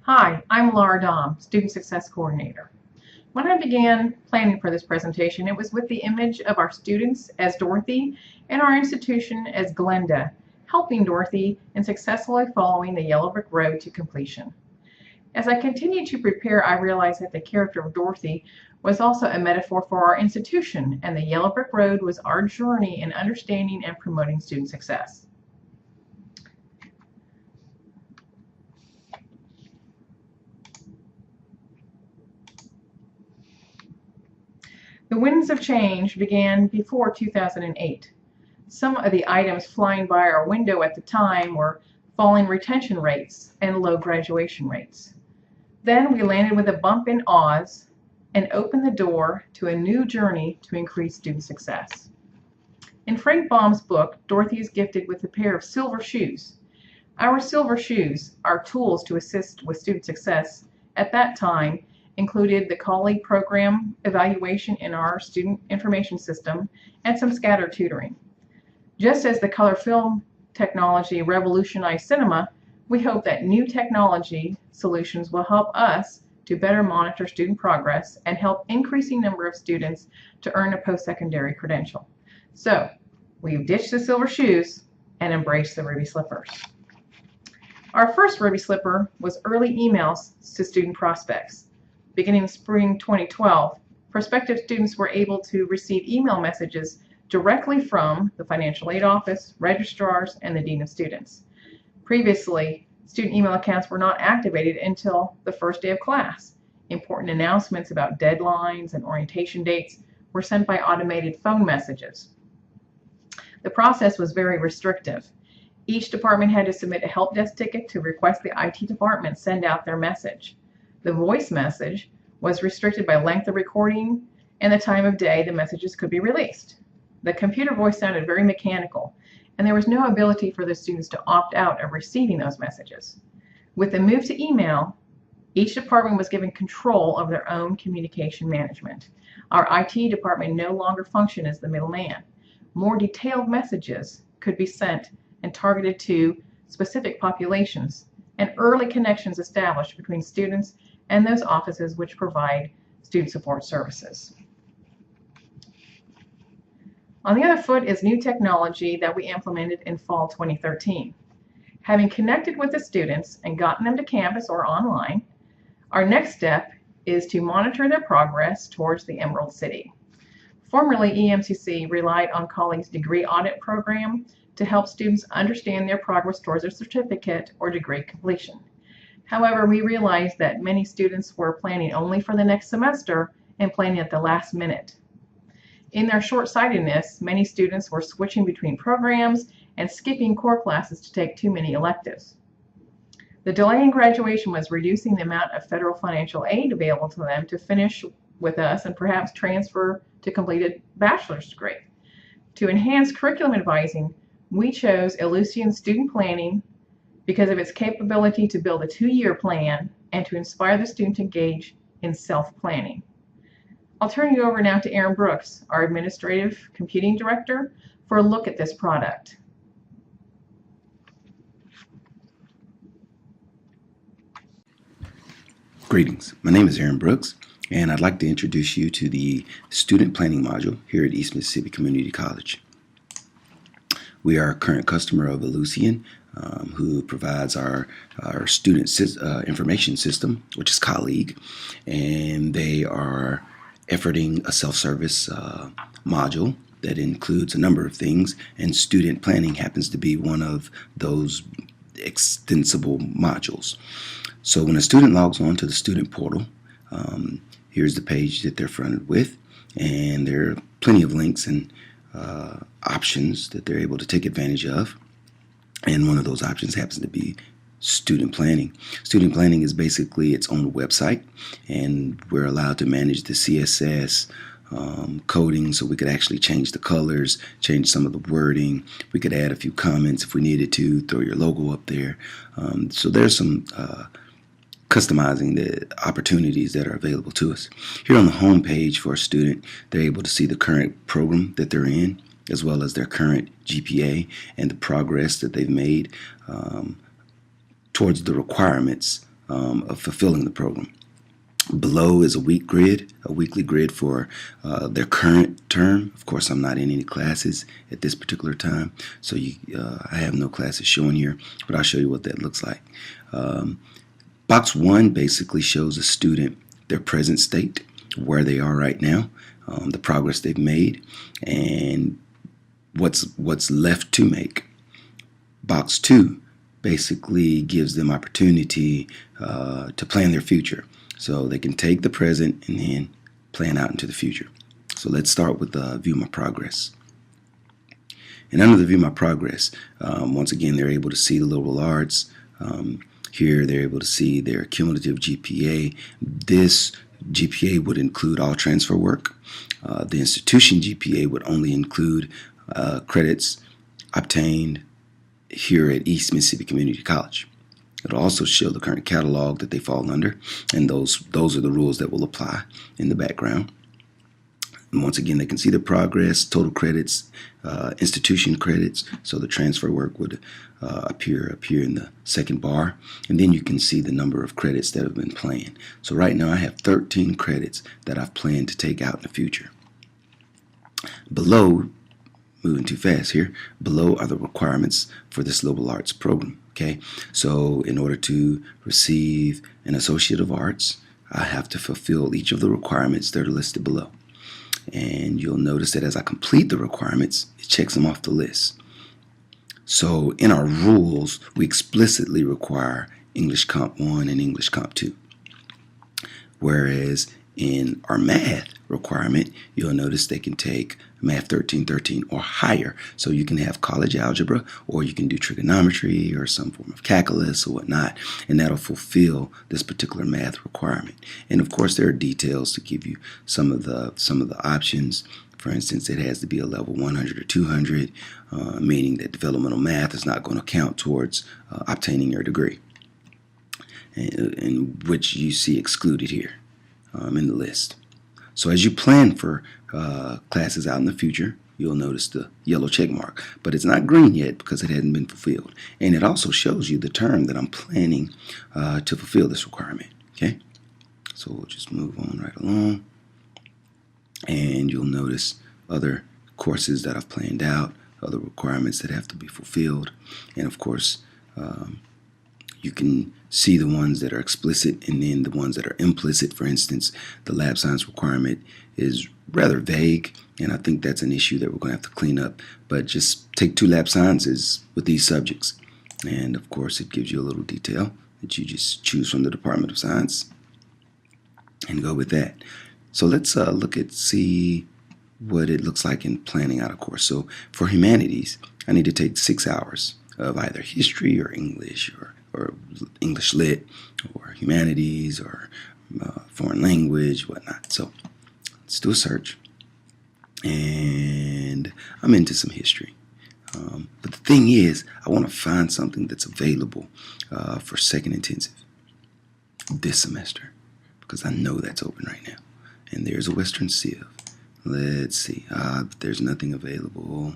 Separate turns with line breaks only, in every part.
Hi, I'm Laura Damm, Student Success Coordinator. When I began planning for this presentation, it was with the image of our students as Dorothy and our institution as Glenda, helping Dorothy in successfully following the yellow brick road to completion. As I continued to prepare, I realized that the character of Dorothy was also a metaphor for our institution, and the yellow brick road was our journey in understanding and promoting student success. The winds of change began before 2008. Some of the items flying by our window at the time were falling retention rates and low graduation rates. Then we landed with a bump in Oz and opened the door to a new journey to increase student success. In Frank Baum's book, Dorothy is gifted with a pair of silver shoes. Our silver shoes, our tools to assist with student success, at that time included the colleague program evaluation in our student information system and some scattered tutoring. Just as the color film technology revolutionized cinema, we hope that new technology solutions will help us to better monitor student progress and help increasing number of students to earn a post-secondary credential. So we've ditched the silver shoes and embraced the ruby slippers. Our first ruby slipper was early emails to student prospects. Beginning spring 2012, prospective students were able to receive email messages directly from the financial aid office, registrars, and the dean of students. Previously, student email accounts were not activated until the first day of class. Important announcements about deadlines and orientation dates were sent by automated phone messages. The process was very restrictive. Each department had to submit a help desk ticket to request the IT department send out their message. The voice message was restricted by length of recording and the time of day the messages could be released. The computer voice sounded very mechanical, and there was no ability for the students to opt out of receiving those messages. With the move to email, each department was given control of their own communication management. Our IT department no longer functioned as the middleman. More detailed messages could be sent and targeted to specific populations, and early connections established between students and those offices which provide student support services. On the other foot is new technology that we implemented in fall 2013. Having connected with the students and gotten them to campus or online, our next step is to monitor their progress towards the Emerald City. Formerly, EMCC relied on colleagues' degree audit program to help students understand their progress towards their certificate or degree completion. However, we realized that many students were planning only for the next semester and planning at the last minute. In their short-sightedness, many students were switching between programs and skipping core classes to take too many electives. The delay in graduation was reducing the amount of federal financial aid available to them to finish with us and perhaps transfer to complete a bachelor's degree. To enhance curriculum advising, we chose Ellucian Student Planning because of its capability to build a 2-year plan and to inspire the student to engage in self-planning. I'll turn you over now to Erin Brooks, our Administrative Computing Director, for a look at this product.
Greetings, my name is Erin Brooks, and I'd like to introduce you to the Student Planning module here at East Mississippi Community College. We are a current customer of Ellucian, who provides our student information system, which is Colleague, and they are efforting a self-service module that includes a number of things, and student planning happens to be one of those extensible modules. So when a student logs on to the student portal, here's the page that they're fronted with, and there are plenty of links and options that they're able to take advantage of. And one of those options happens to be student planning. Student planning is basically its own website, and we're allowed to manage the CSS coding, so we could actually change the colors, change some of the wording. We could add a few comments if we needed to, throw your logo up there. So there's some customizing the opportunities that are available to us. Here on the home page for a student, they're able to see the current program that they're in, as well as their current GPA and the progress that they've made towards the requirements of fulfilling the program. Below is a weekly grid for their current term. Of course, I'm not in any classes at this particular time, so I have no classes showing here, but I'll show you what that looks like. Box 1 basically shows a student their present state, where they are right now, the progress they've made, and what's left to make. Box 2 basically gives them opportunity to plan their future. So they can take the present and then plan out into the future. So let's start with view my progress. And under the view my progress, once again, they're able to see the liberal arts. Here they're able to see their cumulative GPA. This GPA would include all transfer work. The institution GPA would only include credits obtained here at East Mississippi Community College. It'll also show the current catalog that they fall under, and those are the rules that will apply in the background. And once again, they can see the progress, total credits, institution credits. So the transfer work would appear in the second bar, and then you can see the number of credits that have been planned. So right now I have 13 credits that I've planned to take out in the future. Below, moving too fast here, below are the requirements for this liberal arts program. Okay, so in order to receive an Associate of Arts, I have to fulfill each of the requirements that are listed below. And you'll notice that as I complete the requirements, it checks them off the list. So in our rules, we explicitly require English Comp 1 and English Comp 2. Whereas in our math requirement, you'll notice they can take Math 1313 or higher. So you can have college algebra, or you can do trigonometry or some form of calculus or whatnot, and that'll fulfill this particular math requirement. And of course, there are details to give you some of the options. For instance, it has to be a level 100 or 200, meaning that developmental math is not going to count towards obtaining your degree, and which you see excluded here in the list. So as you plan for classes out in the future, you'll notice the yellow check mark, but it's not green yet because it hasn't been fulfilled. And it also shows you the term that I'm planning to fulfill this requirement. Okay, so we'll just move on right along, and you'll notice other courses that I've planned out, other requirements that have to be fulfilled, and of course you can see the ones that are explicit and then the ones that are implicit. For instance, the lab science requirement is rather vague, and I think that's an issue that we're going to have to clean up. But just take 2 lab sciences with these subjects, and of course it gives you a little detail that you just choose from the Department of Science and go with that. So let's see what it looks like in planning out a course. So for humanities, I need to take 6 hours of either history or English or English Lit or humanities or foreign language, whatnot. So let's do a search, and I'm into some history. But the thing is, I want to find something that's available for second intensive this semester, because I know that's open right now. And there's a Western Civ. Let's see. There's nothing available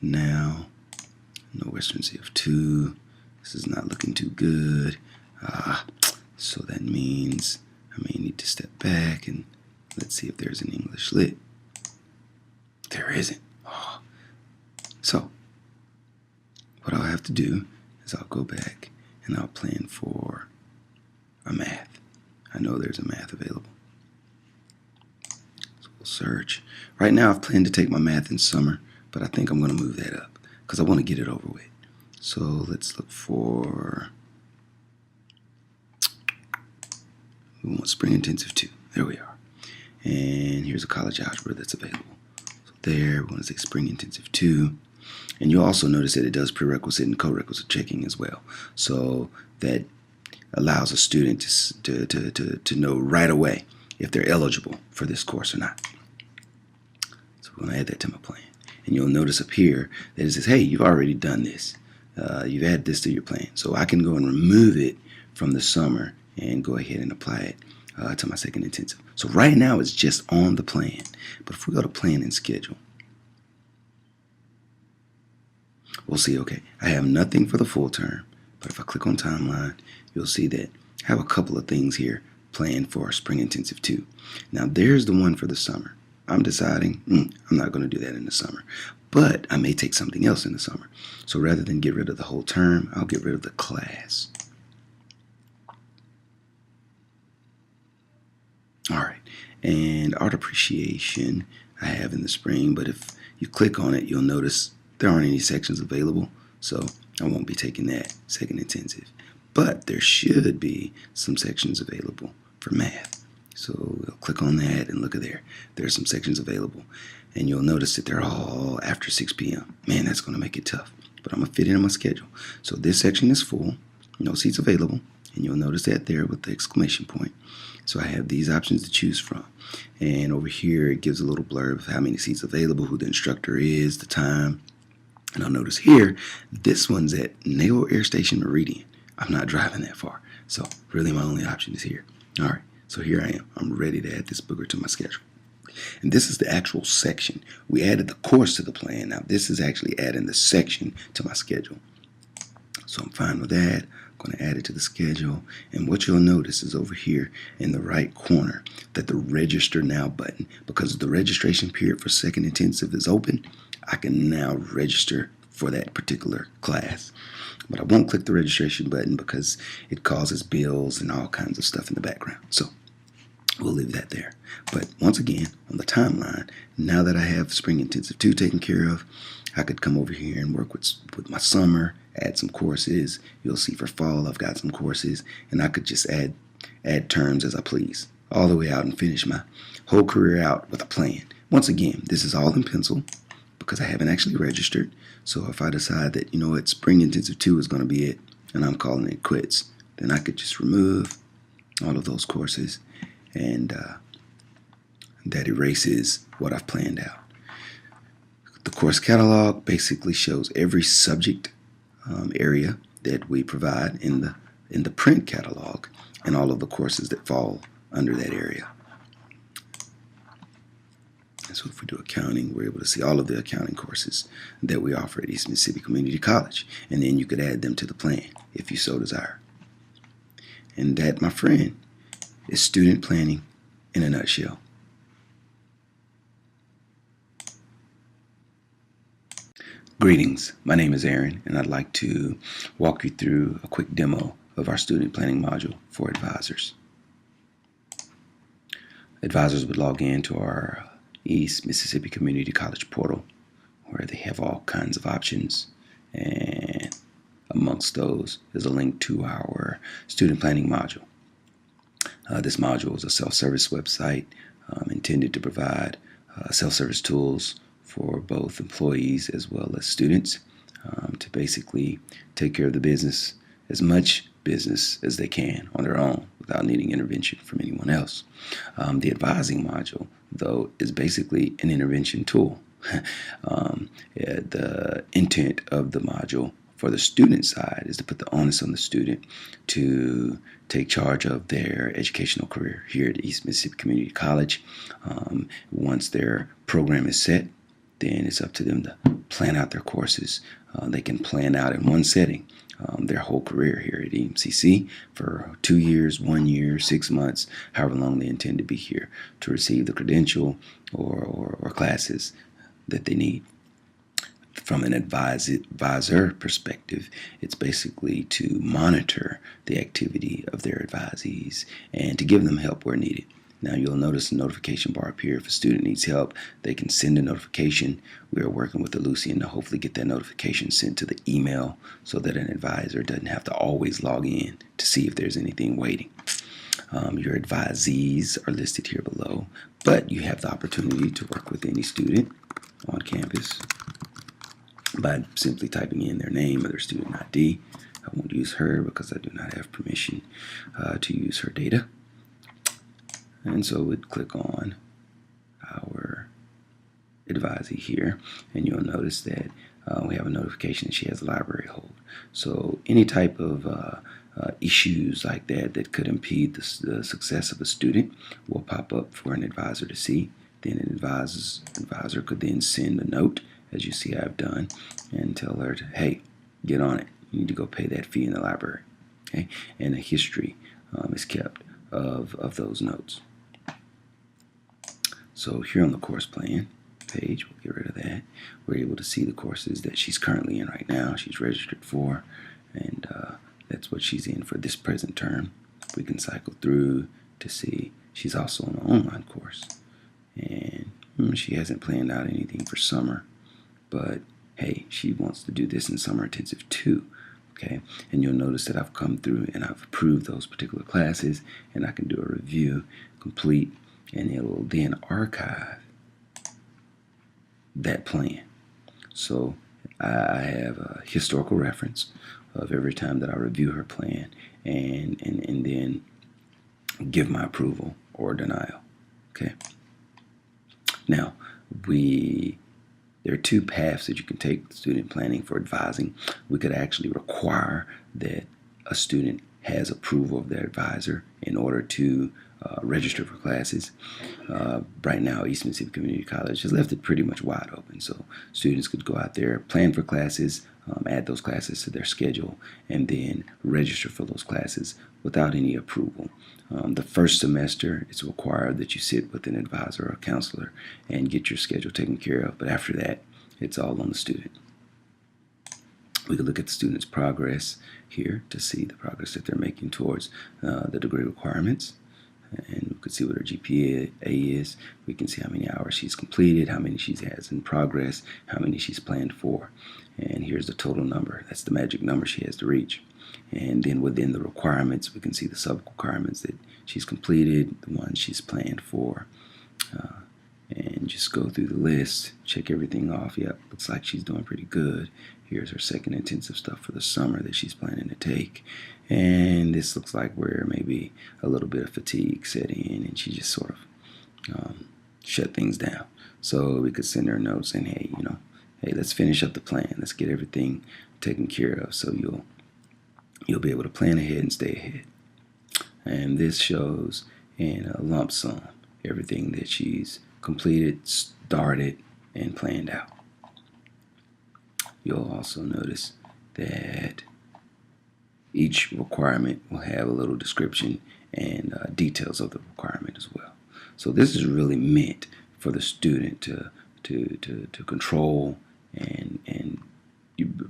now. No Western Civ 2. This is not looking too good. So that means I may need to step back and let's see if there's an English Lit. There isn't. Oh. So what I'll have to do is I'll go back and I'll plan for a math. I know there's a math available. So we'll search. Right now I've planned to take my math in summer, but I think I'm going to move that up because I want to get it over with. So let's look for, we want Spring Intensive 2. There we are. And here's a college algebra that's available. So there, we want to say Spring Intensive 2. And you'll also notice that it does prerequisite and co-requisite checking as well. So that allows a student to know right away if they're eligible for this course or not. So we're going to add that to my plan. And you'll notice up here that it says, hey, you've already done this. You've added this to your plan. So I can go and remove it from the summer and go ahead and apply it to my second intensive. So right now it's just on the plan. But if we go to plan and schedule, we'll see, okay, I have nothing for the full term. But if I click on timeline, you'll see that have a couple of things here planned for Spring Intensive 2. Now there's the one for the summer. I'm deciding I'm not going to do that in the summer, but I may take something else in the summer. So rather than get rid of the whole term, I'll get rid of the class. All right, and art appreciation I have in the spring, but if you click on it, you'll notice there aren't any sections available, so I won't be taking that second intensive. But there should be some sections available for math. So we'll click on that and look at there. There's some sections available, and you'll notice that they're all after 6 p.m. Man, that's going to make it tough, but I'm going to fit it in my schedule. So this section is full, no seats available, and you'll notice that there with the exclamation point. So I have these options to choose from. And over here, it gives a little blurb of how many seats available, who the instructor is, the time. And I'll notice here, this one's at Naval Air Station Meridian. I'm not driving that far. So really my only option is here. All right, so here I am. I'm ready to add this booger to my schedule. And this is the actual section. We added the course to the plan. Now this is actually adding the section to my schedule. So I'm fine with that. I'm going to add it to the schedule. And what you'll notice is over here in the right corner that the Register Now button, because the registration period for second intensive is open, I can now register for that particular class. But I won't click the registration button because it causes bills and all kinds of stuff in the background. So we'll leave that there. But once again, on the timeline, now that I have Spring Intensive 2 taken care of, I could come over here and work with my summer, add some courses. You'll see for fall I've got some courses, and I could just add terms as I please, all the way out and finish my whole career out with a plan. Once again, this is all in pencil because I haven't actually registered. So if I decide that, you know what, Spring Intensive 2 is going to be it, and I'm calling it quits, then I could just remove all of those courses, and that erases what I've planned out. The course catalog basically shows every subject area that we provide in the print catalog and all of the courses that fall under that area. And so if we do accounting, we're able to see all of the accounting courses that we offer at East Mississippi Community College, and then you could add them to the plan if you so desire. And that, my friend, is student planning in a nutshell. Greetings, my name is Aaron, and I'd like to walk you through a quick demo of our student planning module for advisors. Advisors would log in to our East Mississippi Community College portal, where they have all kinds of options, and amongst those is a link to our student planning module. This module is a self-service website intended to provide self-service tools for both employees as well as students to basically take care of the business, as much business as they can on their own without needing intervention from anyone else. The advising module, though, is basically an intervention tool. The intent of the module for the student side is to put the onus on the student to take charge of their educational career here at East Mississippi Community College. Once their program is set, then it's up to them to plan out their courses. They can plan out in one setting their whole career here at EMCC for 2 years, 1 year, 6 months, however long they intend to be here to receive the credential or classes that they need. From an advisor perspective, it's basically to monitor the activity of their advisees and to give them help where needed. Now you'll notice the notification bar up here. If a student needs help, they can send a notification. We are working with Lucian to hopefully get that notification sent to the email so that an advisor doesn't have to always log in to see if there's anything waiting. Your advisees are listed here below, but you have the opportunity to work with any student on campus by simply typing in their name or their student ID. I won't use her because I do not have permission to use her data. And so we'd click on our advisee here, and you'll notice that we have a notification that she has a library hold. So any type of issues like that could impede the success of a student will pop up for an advisor to see. Then an advisor could then send a note, as you see I've done, and tell her to, hey, get on it. You need to go pay that fee in the library. Okay? And a history is kept of those notes. So here on the course plan page, we'll get rid of that. We're able to see the courses that she's currently in right now. She's registered for, and that's what she's in for this present term. We can cycle through to see she's also on an online course, and she hasn't planned out anything for summer, but hey, she wants to do this in summer intensive too. Okay, and you'll notice that I've come through and I've approved those particular classes, and I can do a review, complete, and it will then archive that plan. So I have a historical reference of every time that I review her plan, and then give my approval or denial. Okay. Now, there are two paths that you can take with student planning for advising. We could actually require that a student has approval of their advisor in order to register for classes. Right now, East Mississippi Community College has left it pretty much wide open, so students could go out there, plan for classes, add those classes to their schedule, and then register for those classes without any approval. The first semester, it's required that you sit with an advisor or a counselor and get your schedule taken care of, but after that, it's all on the student. We can look at the student's progress here to see the progress that they're making towards the degree requirements. And we can see what her GPA is. We can see how many hours she's completed, how many she has in progress, how many she's planned for. And here's the total number. That's the magic number she has to reach. And then within the requirements, we can see the sub-requirements that she's completed, the ones she's planned for. And just go through the list, check everything off. Yep, looks like she's doing pretty good. Here's her second intensive stuff for the summer that she's planning to take. And this looks like where maybe a little bit of fatigue set in and she just sort of shut things down. So we could send her notes saying, hey, hey, let's finish up the plan. Let's get everything taken care of so you'll be able to plan ahead and stay ahead. And this shows in a lump sum everything that she's completed, started, and planned out. You'll also notice that each requirement will have a little description and details of the requirement as well. So this is really meant for the student to control and you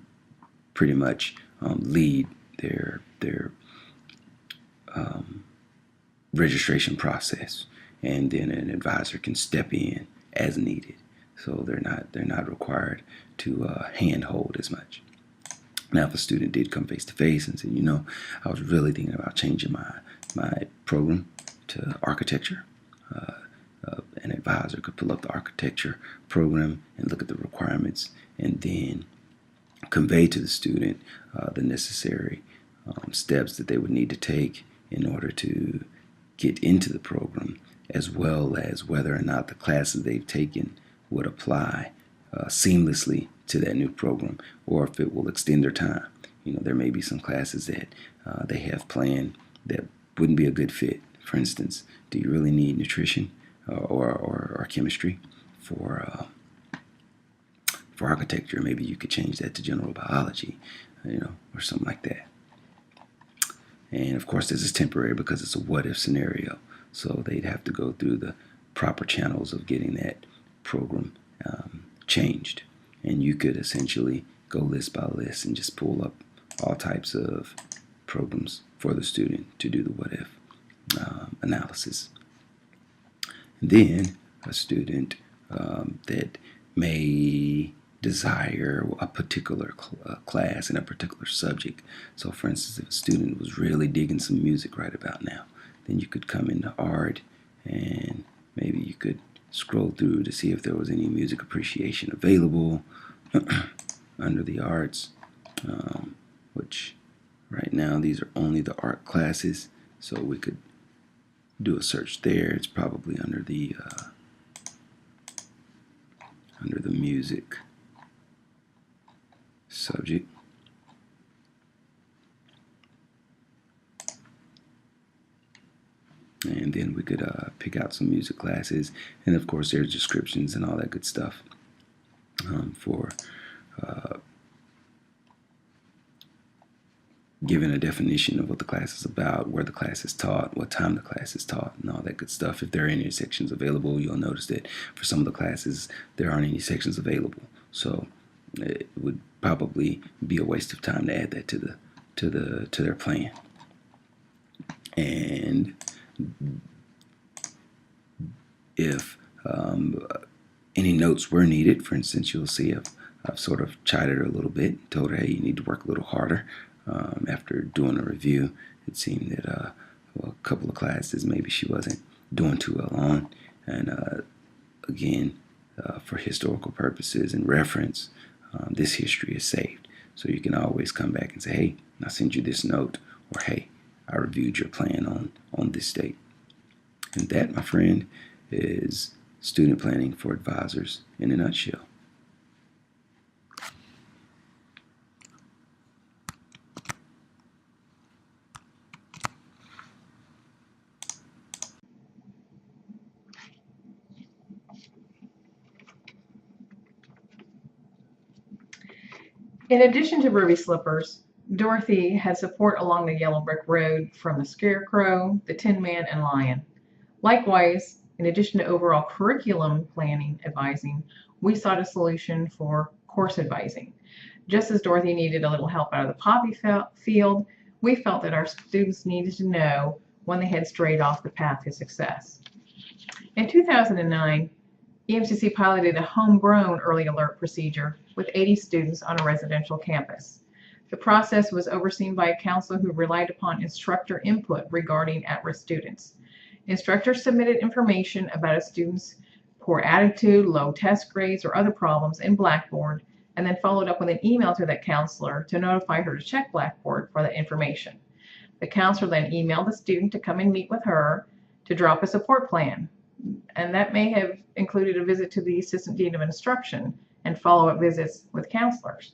pretty much lead their registration process, and then an advisor can step in as needed. So they're not required to handhold as much. Now, if a student did come face to face and said, I was really thinking about changing my program to architecture, an advisor could pull up the architecture program and look at the requirements and then convey to the student the necessary steps that they would need to take in order to get into the program, as well as whether or not the classes they've taken would apply seamlessly to that new program, or if it will extend their time. There may be some classes that they have planned that wouldn't be a good fit. For instance, do you really need nutrition or chemistry for architecture? Maybe you could change that to general biology, or something like that. And of course, this is temporary because it's a what-if scenario. So they'd have to go through the proper channels of getting that program changed. And you could essentially go list by list and just pull up all types of programs for the student to do the what-if analysis. And then a student that may desire a particular class in a particular subject. So for instance, if a student was really digging some music right about now, then you could come into art and maybe you could scroll through to see if there was any music appreciation available under the arts, which right now these are only the art classes, so we could do a search there. It's probably under the music subject. And then we could pick out some music classes, and of course there's descriptions and all that good stuff for giving a definition of what the class is about, where the class is taught, what time the class is taught, and all that good stuff. If there are any sections available, you'll notice that for some of the classes there aren't any sections available. So it would probably be a waste of time to add that to their plan. And if any notes were needed, for instance, you'll see I've sort of chided her a little bit, told her, hey, you need to work a little harder. After doing a review, it seemed that a couple of classes maybe she wasn't doing too well on. And again, for historical purposes and reference, this history is saved. So you can always come back and say, hey, I sent you this note, or hey, I reviewed your plan on this date. And that, my friend, is student planning for advisors in a nutshell.
In addition to Ruby Slippers, Dorothy had support along the Yellow Brick Road from the Scarecrow, the Tin Man, and Lion. Likewise, in addition to overall curriculum planning advising, we sought a solution for course advising. Just as Dorothy needed a little help out of the poppy field, we felt that our students needed to know when they had strayed off the path to success. In 2009, EMCC piloted a homegrown early alert procedure with 80 students on a residential campus. The process was overseen by a counselor who relied upon instructor input regarding at-risk students. Instructors submitted information about a student's poor attitude, low test grades, or other problems in Blackboard, and then followed up with an email to that counselor to notify her to check Blackboard for that information. The counselor then emailed the student to come and meet with her to drop a support plan. And that may have included a visit to the assistant dean of instruction and follow-up visits with counselors.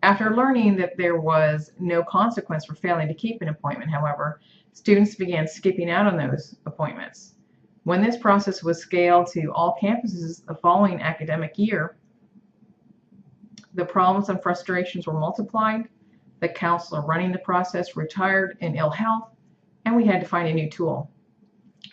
After learning that there was no consequence for failing to keep an appointment, however, students began skipping out on those appointments. When this process was scaled to all campuses the following academic year, the problems and frustrations were multiplied, the counselor running the process retired in ill health, and we had to find a new tool.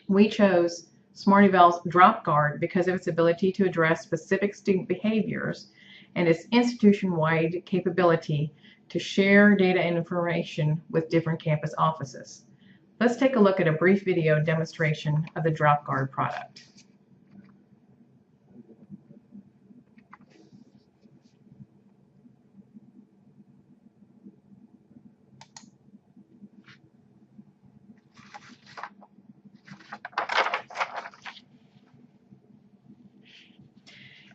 We chose Smartyval's Drop Guard because of its ability to address specific student behaviors and its institution-wide capability to share data and information with different campus offices. Let's take a look at a brief video demonstration of the Drop Guard product.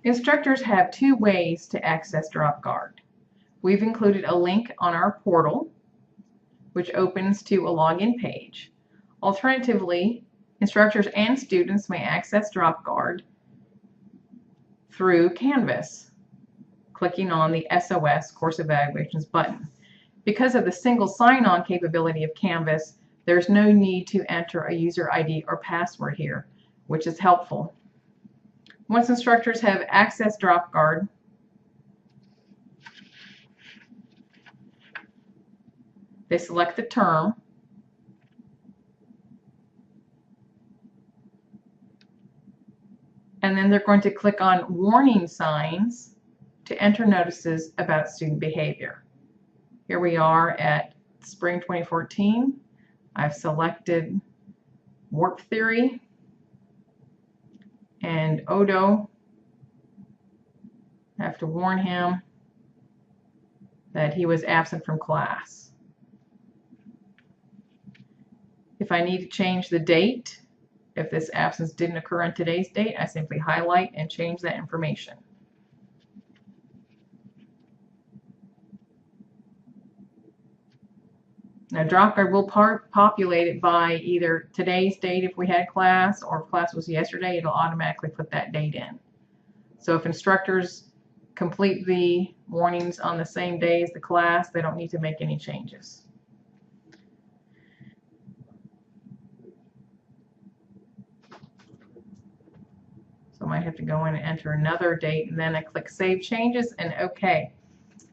Instructors have two ways to access Drop Guard. We've included a link on our portal, which opens to a login page. Alternatively, instructors and students may access Drop Guard through Canvas, clicking on the SOS Course Evaluations button. Because of the single sign-on capability of Canvas, there's no need to enter a user ID or password here, which is helpful. Once instructors have accessed Drop Guard, they select the term, and then they're going to click on warning signs to enter notices about student behavior. Here we are at spring 2014. I've selected warp theory and Odo. I have to warn him that he was absent from class. If I need to change the date, if this absence didn't occur on today's date, I simply highlight and change that information. Now, Drop Guard will populate it by either today's date if we had class, or if class was yesterday, it'll automatically put that date in. So if instructors complete the warnings on the same day as the class, they don't need to make any changes. So I might have to go in and enter another date, and then I click Save Changes and OK.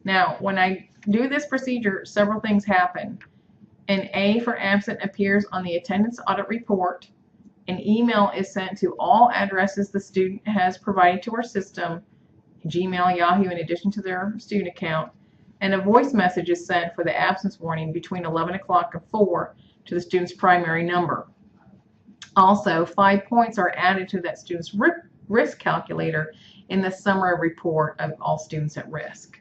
Now, when I do this procedure, several things happen. An A for absent appears on the attendance audit report. An email is sent to all addresses the student has provided to our system, Gmail, Yahoo, in addition to their student account. And a voice message is sent for the absence warning between 11 o'clock and 4 to the student's primary number. Also, 5 points are added to that student's risk calculator in the summary report of all students at risk.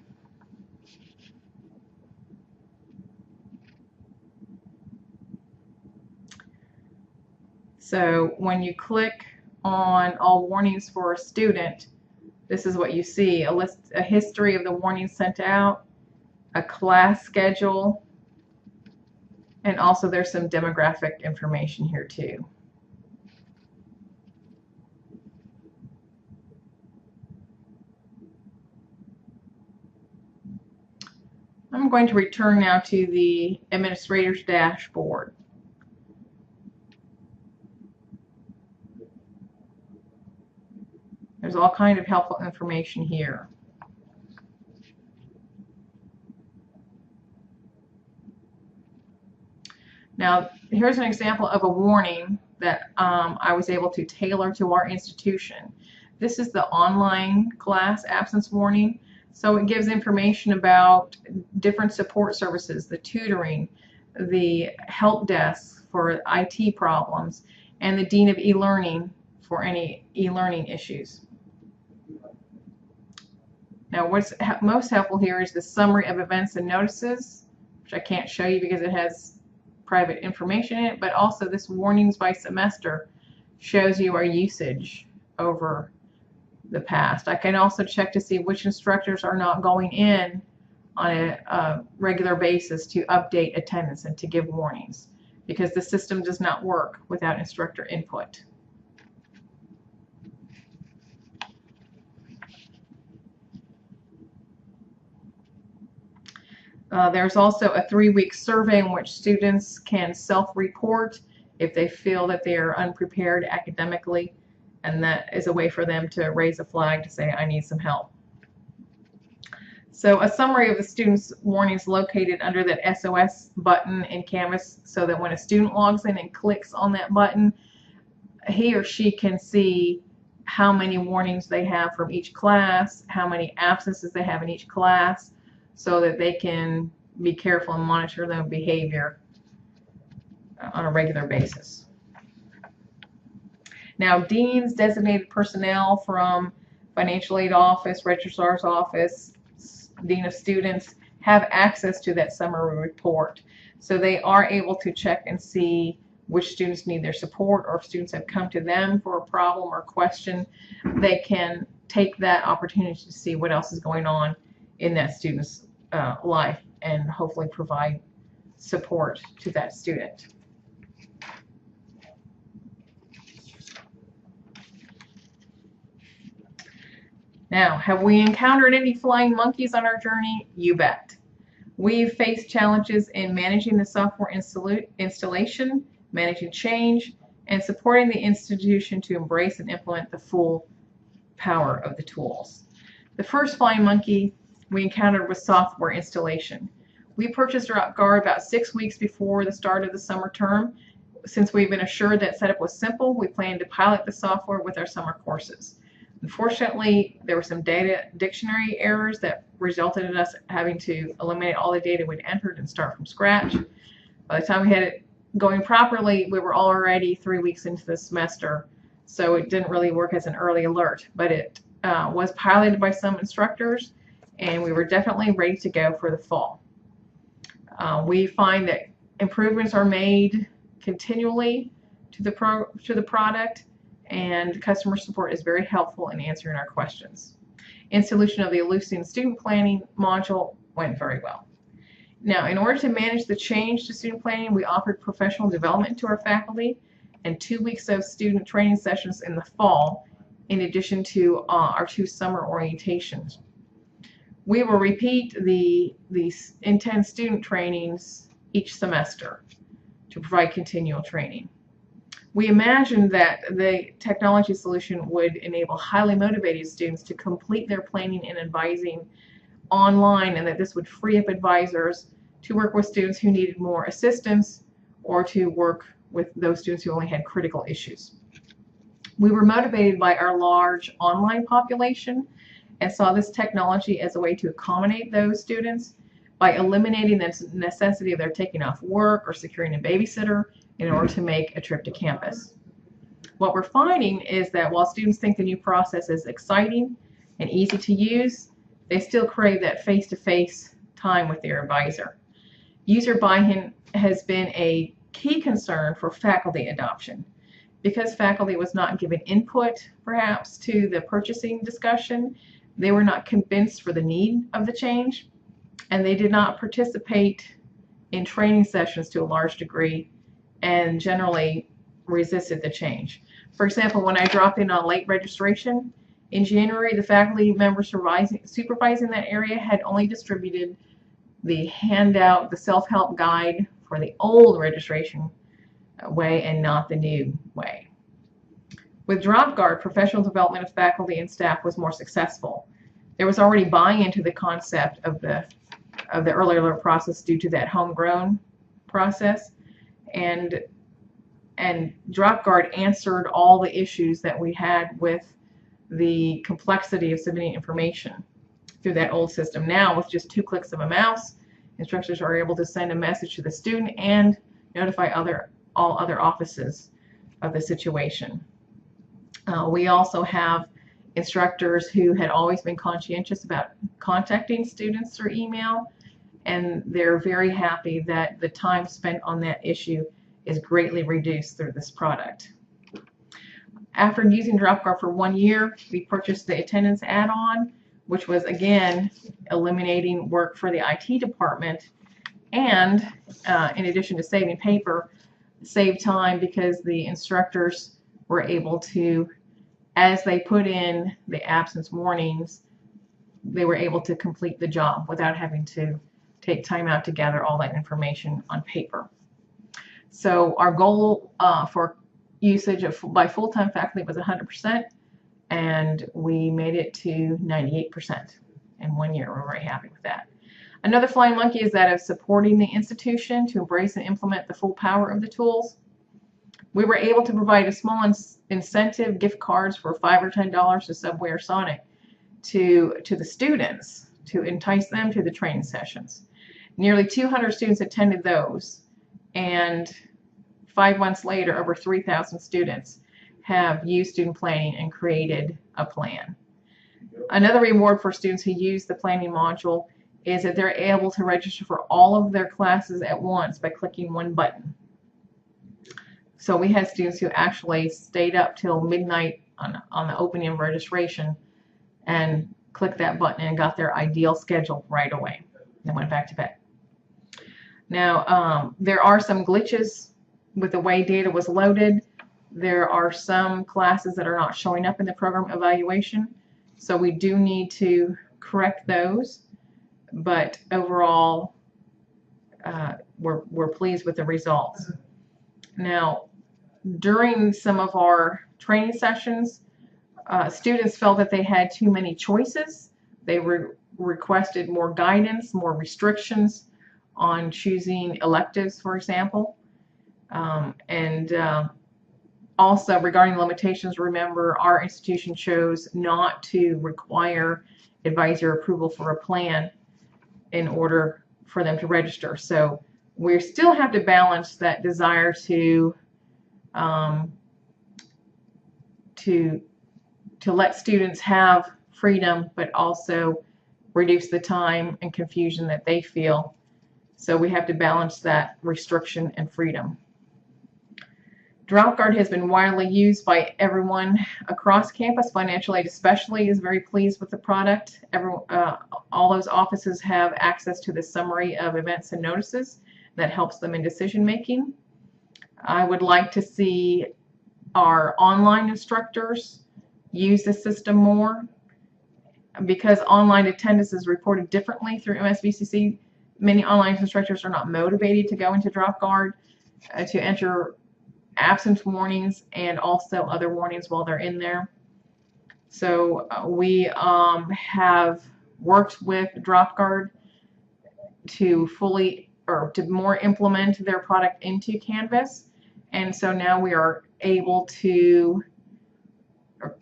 So when you click on all warnings for a student, this is what you see: a history of the warnings sent out, a class schedule, and also there's some demographic information here too. I'm going to return now to the administrator's dashboard. There's all kind of helpful information here. Now, here's an example of a warning that I was able to tailor to our institution. This is the online class absence warning. So it gives information about different support services, the tutoring, the help desk for IT problems, and the Dean of e-learning for any e-learning issues. Now, what's most helpful here is the summary of events and notices, which I can't show you because it has private information in it, but also this warnings by semester shows you our usage over the past. I can also check to see which instructors are not going in on a regular basis to update attendance and to give warnings, because the system does not work without instructor input. There's also a 3-week survey in which students can self-report if they feel that they are unprepared academically, and that is a way for them to raise a flag to say, I need some help. So a summary of the student's warnings located under that SOS button in Canvas, so that when a student logs in and clicks on that button, he or she can see how many warnings they have from each class, how many absences they have in each class, so that they can be careful and monitor their behavior on a regular basis. Now, deans, designated personnel from financial aid office, registrar's office, dean of students have access to that summary report. So they are able to check and see which students need their support, or if students have come to them for a problem or question, they can take that opportunity to see what else is going on in that student's life and hopefully provide support to that student. Now, have we encountered any flying monkeys on our journey? You bet. We've faced challenges in managing the software installation, managing change, and supporting the institution to embrace and implement the full power of the tools. The first flying monkey we encountered was software installation. We purchased our guard about 6 weeks before the start of the summer term. Since we've been assured that setup was simple, we planned to pilot the software with our summer courses. Unfortunately, there were some data dictionary errors that resulted in us having to eliminate all the data we'd entered and start from scratch. By the time we had it going properly, we were already 3 weeks into the semester, so it didn't really work as an early alert, but it was piloted by some instructors, and we were definitely ready to go for the fall. We find that improvements are made continually to the product, and customer support is very helpful in answering our questions. Installation of the Ellucian student planning module went very well. Now, in order to manage the change to student planning, we offered professional development to our faculty and 2 weeks of student training sessions in the fall, in addition to our 2 summer orientations. We will repeat these intense student trainings each semester to provide continual training. We imagined that the technology solution would enable highly motivated students to complete their planning and advising online, and that this would free up advisors to work with students who needed more assistance or to work with those students who only had critical issues. We were motivated by our large online population and saw this technology as a way to accommodate those students by eliminating the necessity of their taking off work or securing a babysitter in order to make a trip to campus. What we're finding is that while students think the new process is exciting and easy to use, they still crave that face-to-face time with their advisor. User buy-in has been a key concern for faculty adoption. Because faculty was not given input, perhaps, to the purchasing discussion, they were not convinced for the need of the change, and they did not participate in training sessions to a large degree and generally resisted the change. For example, when I dropped in on late registration in January, the faculty member supervising that area had only distributed the handout, the self-help guide for the old registration way and not the new way. With DropGuard, professional development of faculty and staff was more successful. There was already buy-in to the concept of the early alert process due to that homegrown process, and DropGuard answered all the issues that we had with the complexity of submitting information through that old system. Now, with just 2 clicks of a mouse, instructors are able to send a message to the student and notify all other offices of the situation. We also have instructors who had always been conscientious about contacting students through email, and they're very happy that the time spent on that issue is greatly reduced through this product. After using DropGuard for 1 year, we purchased the attendance add-on, which was again eliminating work for the IT department, and in addition to saving paper, save time because the instructors were able to, as they put in the absence warnings, they were able to complete the job without having to take time out to gather all that information on paper. So our goal for usage by full-time faculty was 100%, and we made it to 98% in 1 year. We're very happy with that. Another flying monkey is that of supporting the institution to embrace and implement the full power of the tools. We were able to provide a small incentive, gift cards for $5 or $10 to Subway or Sonic to the students to entice them to the training sessions. Nearly 200 students attended those, and 5 months later, over 3,000 students have used student planning and created a plan. Another reward for students who use the planning module is that they're able to register for all of their classes at once by clicking one button. So we had students who actually stayed up till midnight on the opening of registration and clicked that button and got their ideal schedule right away and went back to bed. Now, there are some glitches with the way data was loaded. There are some classes that are not showing up in the program evaluation, so we do need to correct those. But overall, we're pleased with the results. Now, during some of our training sessions, students felt that they had too many choices. They requested more guidance, more restrictions on choosing electives, for example. Also, regarding limitations, remember our institution chose not to require advisor approval for a plan in order for them to register. So we still have to balance that desire to let students have freedom, but also reduce the time and confusion that they feel. So we have to balance that restriction and freedom. DropGuard has been widely used by everyone across campus. Financial aid especially is very pleased with the product. All those offices have access to the summary of events and notices that helps them in decision making. I would like to see our online instructors use the system more. Because online attendance is reported differently through MSVCC, many online instructors are not motivated to go into DropGuard to enter absence warnings and also other warnings while they're in there. So we have worked with DropGuard to more implement their product into Canvas. And so now we are able to,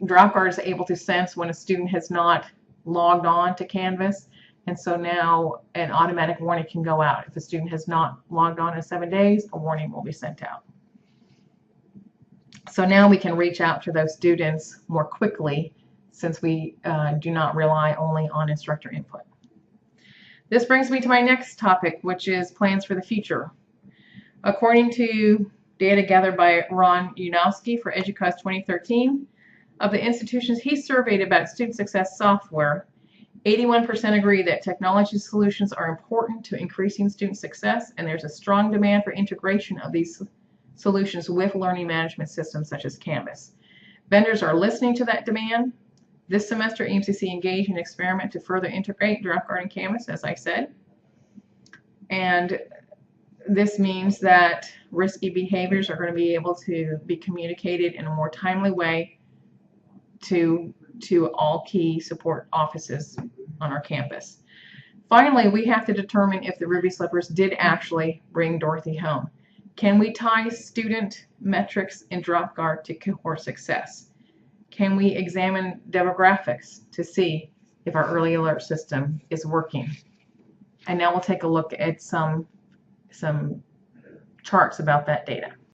DropGuard is able to sense when a student has not logged on to Canvas. And so now an automatic warning can go out. If a student has not logged on in 7 days, a warning will be sent out. So now we can reach out to those students more quickly since we do not rely only on instructor input. This brings me to my next topic, which is plans for the future. According to data gathered by Ron Unowski for EDUCAUSE 2013, of the institutions he surveyed about student success software, 81% agree that technology solutions are important to increasing student success, and there's a strong demand for integration of these solutions with learning management systems such as Canvas. Vendors are listening to that demand. This semester, EMCC engaged in an experiment to further integrate DropGuard and Canvas, as I said. And this means that risky behaviors are going to be able to be communicated in a more timely way to all key support offices on our campus. Finally, we have to determine if the Ruby Slippers did actually bring Dorothy home. Can we tie student metrics in DropGuard to cohort success? Can we examine demographics to see if our early alert system is working? And now we'll take a look at some charts about that data.